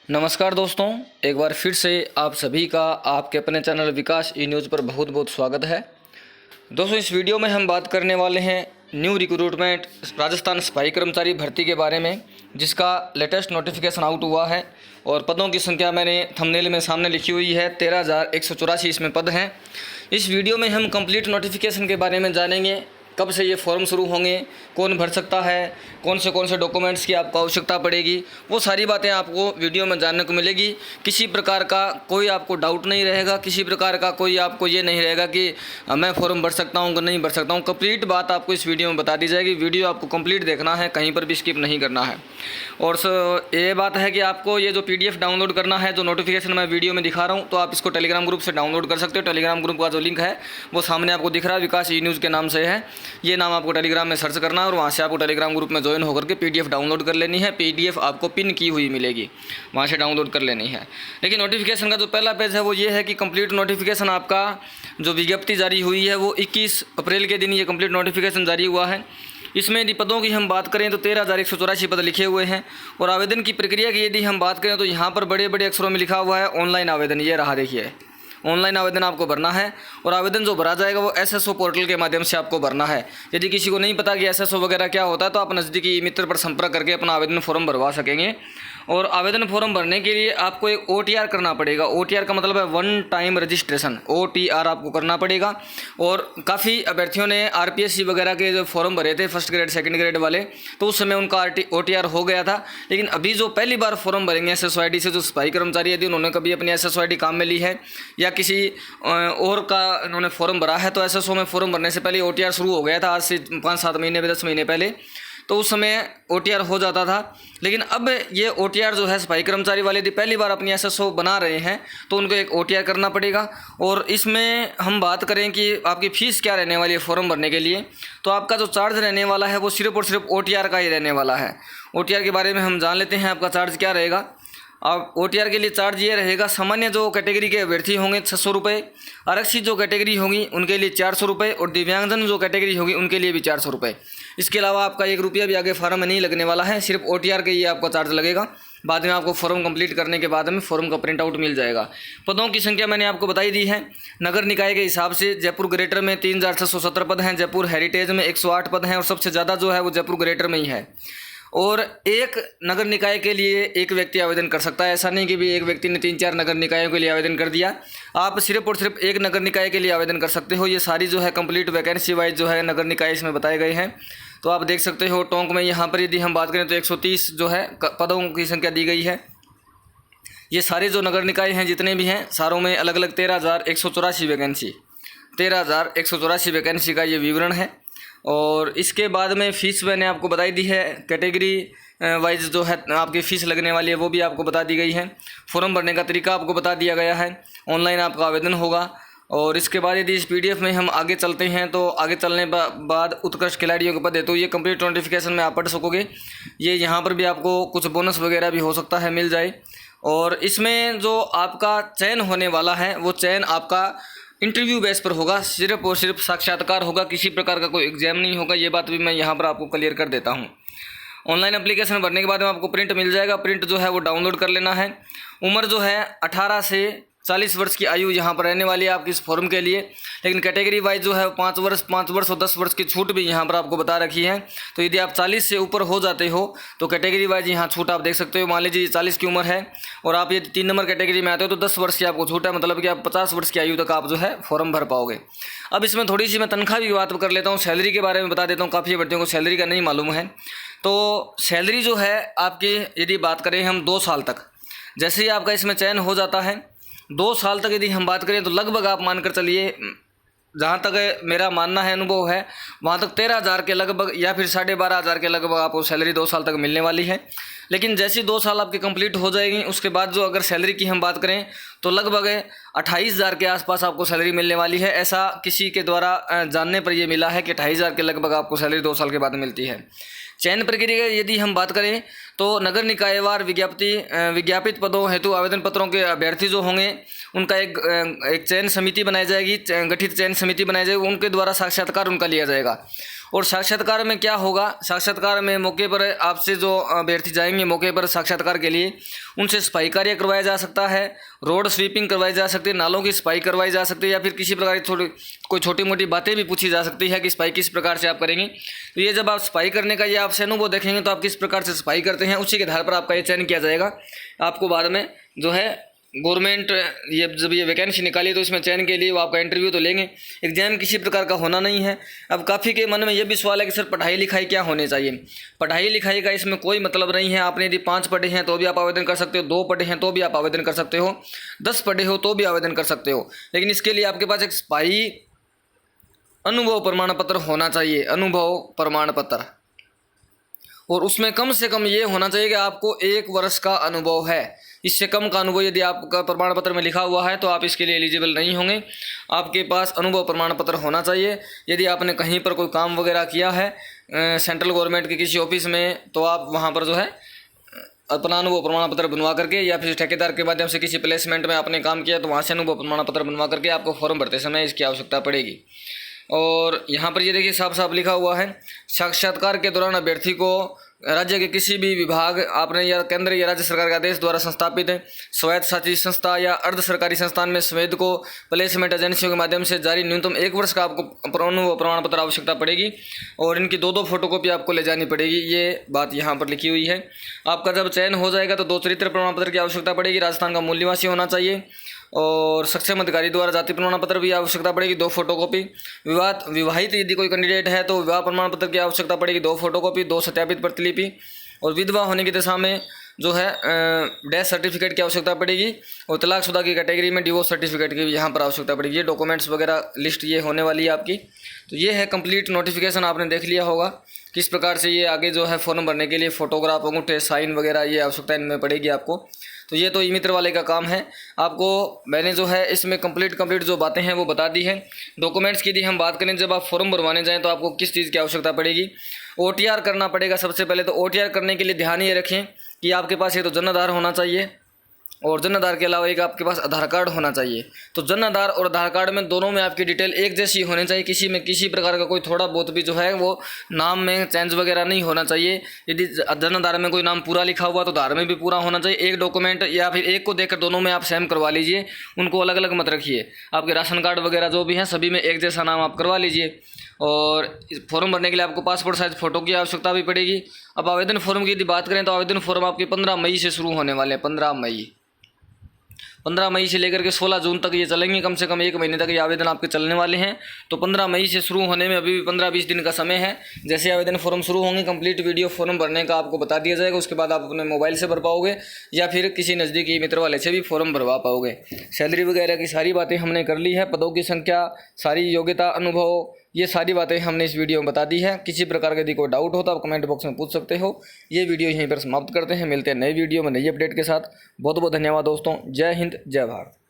नमस्कार दोस्तों, एक बार फिर से आप सभी का आपके अपने चैनल विकास ई न्यूज़ पर बहुत बहुत स्वागत है। दोस्तों, इस वीडियो में हम बात करने वाले हैं न्यू रिक्रूटमेंट राजस्थान सिपाही कर्मचारी भर्ती के बारे में, जिसका लेटेस्ट नोटिफिकेशन आउट हुआ है और पदों की संख्या मैंने थंबनेल में सामने लिखी हुई है। 13,184 इसमें पद हैं। इस वीडियो में हम कंप्लीट नोटिफिकेशन के बारे में जानेंगे, कब से ये फॉर्म शुरू होंगे, कौन भर सकता है, कौन से डॉक्यूमेंट्स की आपको आवश्यकता पड़ेगी, वो सारी बातें आपको वीडियो में जानने को मिलेगी। किसी प्रकार का कोई आपको डाउट नहीं रहेगा, किसी प्रकार का कोई आपको ये नहीं रहेगा कि मैं फॉर्म भर सकता हूँ कि नहीं भर सकता हूँ। कंप्लीट बात आपको इस वीडियो में बता दी जाएगी। वीडियो आपको कंप्लीट देखना है, कहीं पर भी स्किप नहीं करना है। और ये बात है कि आपको ये जो PDF डाउनलोड करना है, जो नोटिफिकेशन मैं वीडियो में दिखा रहा हूँ, तो आप इसको टेलीग्राम ग्रुप से डाउनलोड कर सकते हो। टेलीग्राम ग्रुप का जो लिंक है वो सामने आपको दिख रहा है, विकास ई न्यूज़ के नाम से है। ये नाम आपको टेलीग्राम में सर्च करना है और वहाँ से आपको टेलीग्राम ग्रुप में ज्वाइन होकर के PDF डाउनलोड कर लेनी है। PDF आपको पिन की हुई मिलेगी, वहाँ से डाउनलोड कर लेनी है। लेकिन नोटिफिकेशन का जो पहला पेज है वो ये है कि कंप्लीट नोटिफिकेशन आपका जो विज्ञप्ति जारी हुई है वो 21 अप्रैल के दिन ये कंप्लीट नोटिफिकेशन जारी हुआ है। इसमें यदि पदों की हम बात करें तो 13,184 पद लिखे हुए हैं। और आवेदन की प्रक्रिया की यदि हम बात करें तो यहाँ पर बड़े बड़े अक्षरों में लिखा हुआ है ऑनलाइन आवेदन। ये रहा, देखिए, ऑनलाइन आवेदन आपको भरना है। और आवेदन जो भरा जाएगा वो SSO पोर्टल के माध्यम से आपको भरना है। यदि किसी को नहीं पता कि SSO वगैरह क्या होता है तो आप नज़दीकी मित्र पर संपर्क करके अपना आवेदन फॉर्म भरवा सकेंगे। और आवेदन फॉर्म भरने के लिए आपको एक OTR करना पड़ेगा। OTR का मतलब है वन टाइम रजिस्ट्रेशन, OTR आपको करना पड़ेगा। और काफ़ी अभ्यर्थियों ने RPSC वगैरह के जो फॉर्म भरे थे फर्स्ट ग्रेड सेकंड ग्रेड वाले, तो उस समय उनका OTR हो गया था। लेकिन अभी जो पहली बार फॉर्म भरेंगे SSO ID से, जो सिपाही कर्मचारी यदि उन्होंने कभी अपनी SSO ID काम में ली है या किसी और का उन्होंने फॉर्म भरा है, तो SSO में फॉर्म भरने से पहले OTR शुरू हो गया था, आज से 5-7 महीने 10 महीने पहले, तो उस समय OTR हो जाता था। लेकिन अब ये OTR जो है सिपाही कर्मचारी वाले यदि पहली बार अपनी SSO बना रहे हैं तो उनको एक OTR करना पड़ेगा। और इसमें हम बात करें कि आपकी फ़ीस क्या रहने वाली है फॉर्म भरने के लिए, तो आपका जो चार्ज रहने वाला है वो सिर्फ और सिर्फ OTR का ही रहने वाला है। OTR के बारे में हम जान लेते हैं, आपका चार्ज क्या रहेगा। अब OTR के लिए चार्ज ये रहेगा, सामान्य जो कैटेगरी के अभ्यर्थी होंगे 600 रुपये, आरक्षित जो कैटेगरी होगी उनके लिए 400 रुपये और दिव्यांगजन जो कैटेगरी होगी उनके लिए भी 400 रुपये। इसके अलावा आपका 1 रुपया भी आगे फार्म में नहीं लगने वाला है, सिर्फ OTR के ये आपका चार्ज लगेगा। बाद में आपको फॉर्म कंप्लीट करने के बाद में फॉर्म का प्रिंट आउट मिल जाएगा। पदों की संख्या मैंने आपको बताई दी है। नगर निकाय के हिसाब से जयपुर ग्रेटर में 3,617 पद हैं, जयपुर हेरिटेज में 108 पद हैं और सबसे ज़्यादा जो है वो जयपुर ग्रेटर में ही है। और एक नगर निकाय के लिए एक व्यक्ति आवेदन कर सकता है, ऐसा नहीं कि भी एक व्यक्ति ने 3-4 नगर निकायों के लिए आवेदन कर दिया। आप सिर्फ और सिर्फ एक नगर निकाय के लिए आवेदन कर सकते हो। ये सारी जो है कंप्लीट वैकेंसी वाइज जो है नगर निकाय इसमें बताए गए हैं, तो आप देख सकते हो। टोंक में यहाँ पर यदि हम बात करें तो 130 जो है पदों की संख्या दी गई है। ये सारे जो नगर निकाय हैं जितने भी हैं सारों में अलग अलग 13,184 वैकेंसी, 13,184 वैकेंसी का ये विवरण है। और इसके बाद में फ़ीस मैंने आपको बताई दी है, कैटेगरी वाइज जो है आपकी फ़ीस लगने वाली है वो भी आपको बता दी गई है। फॉर्म भरने का तरीका आपको बता दिया गया है, ऑनलाइन आपका आवेदन होगा। और इसके बाद यदि इस PDF में हम आगे चलते हैं तो आगे चलने बाद उत्कृष्ट खिलाड़ियों के पद है, तो ये कंप्लीट नोटिफिकेशन में आप पढ़ सकोगे। ये यहाँ पर भी आपको कुछ बोनस वगैरह भी हो सकता है मिल जाए। और इसमें जो आपका चयन होने वाला है वो चयन आपका इंटरव्यू बेस पर होगा, सिर्फ और सिर्फ साक्षात्कार होगा, किसी प्रकार का कोई एग्जाम नहीं होगा। ये बात भी मैं यहाँ पर आपको क्लियर कर देता हूँ। ऑनलाइन एप्लीकेशन भरने के बाद में आपको प्रिंट मिल जाएगा, प्रिंट जो है वो डाउनलोड कर लेना है। उम्र जो है 18 से 40 वर्ष की आयु यहाँ पर रहने वाली है आपकी इस फॉर्म के लिए। लेकिन कैटेगरी वाइज जो है 5 वर्ष और 10 वर्ष की छूट भी यहाँ पर आपको बता रखी है। तो यदि आप 40 से ऊपर हो जाते हो तो कैटेगरी वाइज यहाँ छूट आप देख सकते हो। मान लीजिए 40 की उम्र है और आप यदि 3 नंबर कैटेगरी में आते हो तो 10 वर्ष की आपको छूट है, मतलब कि आप 50 वर्ष की आयु तक आप जो है फॉर्म भर पाओगे। अब इसमें थोड़ी सी मैं तनख्वाह की बात कर लेता हूँ, सैलरी के बारे में बता देता हूँ। काफ़ी अभ्यर्थियों को सैलरी का नहीं मालूम है। तो सैलरी जो है आपकी यदि बात करें हम 2 साल तक, जैसे ही आपका इसमें चयन हो जाता है 2 साल तक यदि हम बात करें तो लगभग आप मानकर चलिए, जहाँ तक मेरा मानना है, अनुभव है, वहाँ तक 13,000 के लगभग या फिर 12,500 के लगभग आपको सैलरी 2 साल तक मिलने वाली है। लेकिन जैसे 2 साल आपके कंप्लीट हो जाएगी उसके बाद जो अगर सैलरी की हम बात करें तो लगभग 28,000 के आसपास आपको सैलरी मिलने वाली है। ऐसा किसी के द्वारा जानने पर यह मिला है कि 28,000 के लगभग आपको सैलरी 2 साल के बाद मिलती है। चयन प्रक्रिया यदि हम बात करें तो नगर निकायवार विज्ञापित पदों हेतु आवेदन पत्रों के अभ्यर्थी जो होंगे उनका एक चयन समिति बनाई जाएगी, गठित चयन समिति बनाई जाएगी, उनके द्वारा साक्षात्कार उनका लिया जाएगा। और साक्षात्कार में क्या होगा, साक्षात्कार में मौके पर आपसे जो अभ्यर्थी जाएंगे मौके पर साक्षात्कार के लिए, उनसे सफाई कार्य करवाया जा सकता है, रोड स्वीपिंग करवाई जा सकती है, नालों की सफाई करवाई जा सकती है, या फिर किसी प्रकार की कोई छोटी मोटी बातें भी पूछी जा सकती है कि सफाई किस प्रकार से आप करेंगे। तो ये जब आप सफाई करने का ये आपसे अनुभव देखेंगे तो आप किस प्रकार से सफाई करते हैं, उसी के आधार पर आपका ये चयन किया जाएगा। आपको बाद में जो है गवर्नमेंट ये जब ये वैकेंसी निकाली तो इसमें चयन के लिए वो आपका इंटरव्यू तो लेंगे, एग्जाम किसी प्रकार का होना नहीं है। अब काफ़ी के मन में ये भी सवाल है कि सर पढ़ाई लिखाई क्या होनी चाहिए। पढ़ाई लिखाई का इसमें कोई मतलब नहीं है। आपने यदि 5 पढ़े हैं तो भी आप आवेदन कर सकते हो, 2 पढ़े हैं तो भी आप आवेदन कर सकते हो, 10 पढ़े हो तो भी आवेदन कर सकते हो। लेकिन इसके लिए आपके पास एक सफाई अनुभव प्रमाण पत्र होना चाहिए, अनुभव प्रमाण पत्र, और उसमें कम से कम ये होना चाहिए कि आपको 1 वर्ष का अनुभव है। इससे कम का अनुभव यदि आपका प्रमाण पत्र में लिखा हुआ है तो आप इसके लिए एलिजिबल नहीं होंगे। आपके पास अनुभव प्रमाण पत्र होना चाहिए। यदि आपने कहीं पर कोई काम वगैरह किया है सेंट्रल गवर्नमेंट के किसी ऑफिस में, तो आप वहाँ पर जो है अपना अनुभव प्रमाण पत्र बनवा करके, या फिर ठेकेदार के माध्यम से किसी प्लेसमेंट में आपने काम किया तो वहाँ से अनुभव प्रमाण पत्र बनवा करके आपको फॉर्म भरते समय इसकी आवश्यकता पड़ेगी। और यहाँ पर ये देखिए साफ साफ लिखा हुआ है, साक्षात्कार के दौरान अभ्यर्थी को राज्य के किसी भी विभाग आपने या केंद्र या राज्य सरकार के आदेश द्वारा संस्थापित स्वायत्त शासी संस्था या अर्ध सरकारी संस्थान में संवेद को प्लेसमेंट एजेंसियों के माध्यम से जारी न्यूनतम 1 वर्ष का आपको अनुभव प्रमाण पत्र आवश्यकता पड़ेगी, और इनकी 2 फोटोकॉपी आपको ले जानी पड़ेगी। ये बात यहाँ पर लिखी हुई है। आपका जब चयन हो जाएगा तो 2 चरित्र प्रमाण पत्र की आवश्यकता पड़ेगी, राजस्थान का मूल निवासी होना चाहिए, और सक्षम अधिकारी द्वारा जाति प्रमाण पत्र भी आवश्यकता पड़ेगी, 2 फोटोकॉपी। विवाहित यदि कोई कैंडिडेट है तो विवाह प्रमाण पत्र की आवश्यकता पड़ेगी, 2 फोटोकॉपी, 2 सत्यापित प्रतिलिपि, और विधवा होने की दशा में जो है डेथ सर्टिफिकेट की आवश्यकता पड़ेगी, और तलाकशुदा की कैटेगरी में डिवोर्स सर्टिफिकेट की भी यहाँ पर आवश्यकता पड़ेगी। ये डॉक्यूमेंट्स वगैरह लिस्ट ये होने वाली है आपकी। तो ये है कंप्लीट नोटिफिकेशन, आपने देख लिया होगा किस प्रकार से ये आगे जो है फॉर्म भरने के लिए फोटोग्राफ, अंगूठे, साइन वगैरह ये आवश्यकता इनमें पड़ेगी आपको। तो ये तो ई मित्र वाले का काम है। आपको मैंने जो है इसमें कंप्लीट जो बातें हैं वो बता दी हैं। डॉक्यूमेंट्स की यदि हम बात करें, जब आप फॉर्म भरवाने जाएं तो आपको किस चीज़ की आवश्यकता पड़ेगी, OTR करना पड़ेगा सबसे पहले। तो OTR करने के लिए ध्यान ये रखें कि आपके पास ये तो जन आधार होना चाहिए, और जन आधार के अलावा एक आपके पास आधार कार्ड होना चाहिए। तो जन आधार और आधार कार्ड में दोनों में आपकी डिटेल एक जैसी होनी चाहिए, किसी में किसी प्रकार का कोई थोड़ा बहुत भी जो है वो नाम में चेंज वगैरह नहीं होना चाहिए। यदि जन आधार में कोई नाम पूरा लिखा हुआ तो आधार में भी पूरा होना चाहिए। एक डॉक्यूमेंट या फिर एक को देखकर दोनों में आप सेम करवा लीजिए, उनको अलग अलग मत रखिए। आपके राशन कार्ड वगैरह जो भी हैं सभी में एक जैसा नाम आप करवा लीजिए। और फॉर्म भरने के लिए आपको पासपोर्ट साइज फ़ोटो की आवश्यकता भी पड़ेगी। अब आवेदन फॉर्म की यदि बात करें तो आवेदन फॉर्म आपके 15 मई से शुरू होने वाले हैं। 15 मई से लेकर के 16 जून तक ये चलेंगे, कम से कम 1 महीने तक ये आवेदन आपके चलने वाले हैं। तो 15 मई से शुरू होने में अभी भी 15-20 दिन का समय है। जैसे आवेदन फॉर्म शुरू होंगे कंप्लीट वीडियो फॉर्म भरने का आपको बता दिया जाएगा। उसके बाद आप अपने मोबाइल से भर पाओगे या फिर किसी नज़दीकी मित्र वाले से भी फॉर्म भरवा पाओगे। सैलरी वगैरह की सारी बातें हमने कर ली है, पदों की संख्या, सारी योग्यता, अनुभव, ये सारी बातें हमने इस वीडियो में बता दी है। किसी प्रकार का यदि कोई डाउट हो तो आप कमेंट बॉक्स में पूछ सकते हो। ये वीडियो यहीं पर समाप्त करते हैं, मिलते हैं नई वीडियो में नई अपडेट के साथ। बहुत बहुत धन्यवाद दोस्तों। जय हिंद, जय भारत।